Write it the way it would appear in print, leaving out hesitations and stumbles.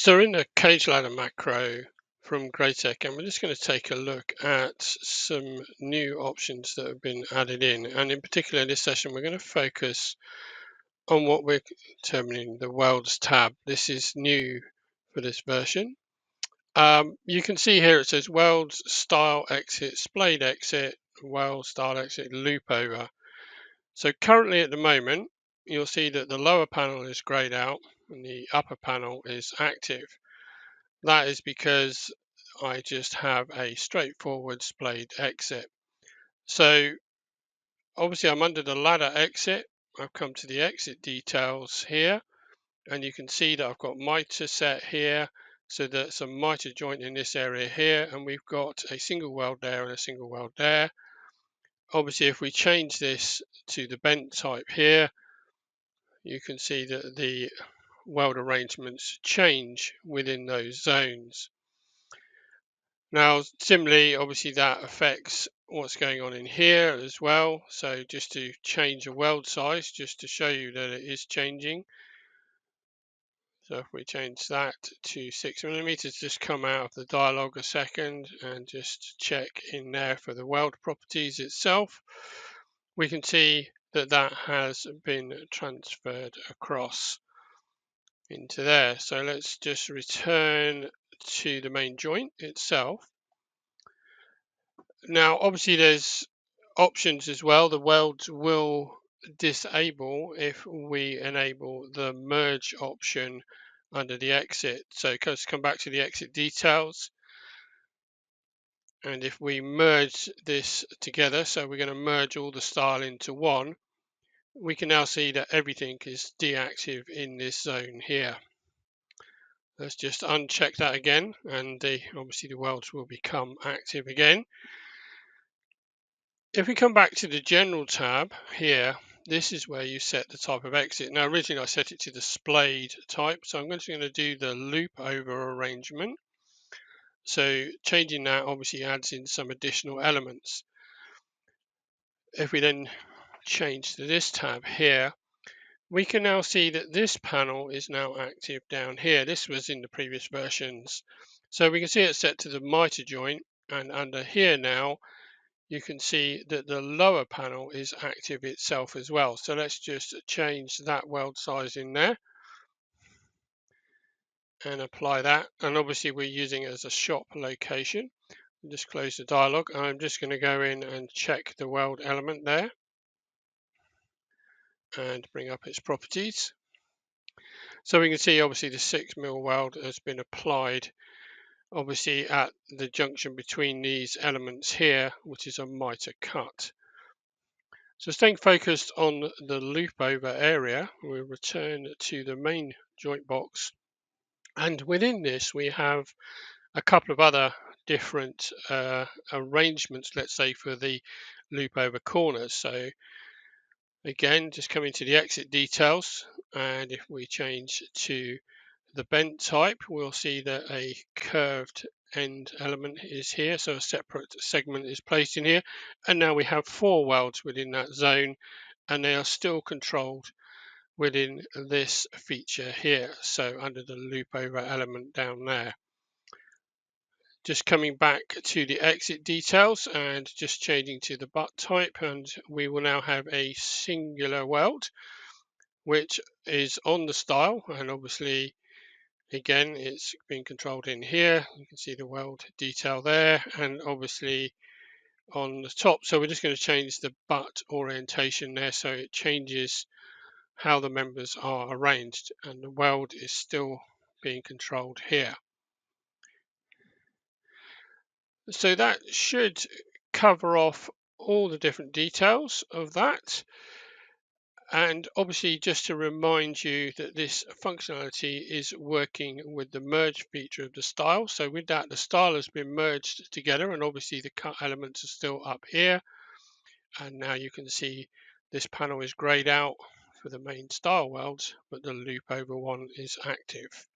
So we're in the cage ladder macro from GRAITEC, and we're just going to take a look at some new options that have been added in. And in particular, in this session, we're going to focus on what we're terming the welds tab. This is new for this version. You can see here it says welds, style exit, splayed exit, weld, style exit, loop over. So currently at the moment, you'll see that the lower panel is grayed out and the upper panel is active. That is because I just have a straightforward splayed exit. So obviously I'm under the ladder exit. I've come to the exit details here, and you can see that I've got mitre set here. So that's a mitre joint in this area here, and we've got a single weld there and a single weld there. Obviously, if we change this to the bent type here, you can see that the weld arrangements change within those zones. Now, similarly, obviously that affects what's going on in here as well. So just to change a weld size, just to show you that it is changing. So if we change that to 6mm, just come out of the dialog a second and just check in there for the weld properties itself, we can see that that has been transferred across into there. So let's just return to the main joint itself. Now, obviously, there's options as well. The welds will disable if we enable the merge option under the exit. So let's come back to the exit details. And if we merge this together, so we're going to merge all the style into one, we can now see that everything is deactive in this zone here. Let's just uncheck that again, and obviously the welds will become active again. If we come back to the general tab here, this is where you set the type of exit. Now, originally I set it to the splayed type, so I'm just going to do the loop over arrangement. So changing that obviously adds in some additional elements. If we then change to this tab here, we can now see that this panel is now active down here. This was in the previous versions. So we can see it's set to the mitre joint, and under here now, you can see that the lower panel is active itself as well. So let's just change that weld size in there and apply that. And obviously we're using it as a shop location. Just close the dialog. I'm just going to go in and check the weld element there and bring up its properties. So we can see obviously the 6mm weld has been applied obviously at the junction between these elements here, which is a mitre cut. So staying focused on the loop over area, we'll return to the main joint box. And within this, we have a couple of other different arrangements, let's say, for the loop over corners. So again, just coming to the exit details, and if we change to the bent type, we'll see that a curved end element is here, so a separate segment is placed in here, and now we have 4 welds within that zone, and they are still controlled within this feature here, so under the loop over element down there. Just coming back to the exit details and just changing to the butt type, and we will now have a singular weld which is on the style, and obviously again it's being controlled in here. You can see the weld detail there, and obviously on the top. So we're just going to change the butt orientation there so it changes how the members are arranged, and the weld is still being controlled here. So that should cover off all the different details of that. And obviously, just to remind you that this functionality is working with the merge feature of the style. So with that, the style has been merged together, and obviously the cut elements are still up here. And now you can see this panel is grayed out for the main style welds, but the loop over one is active.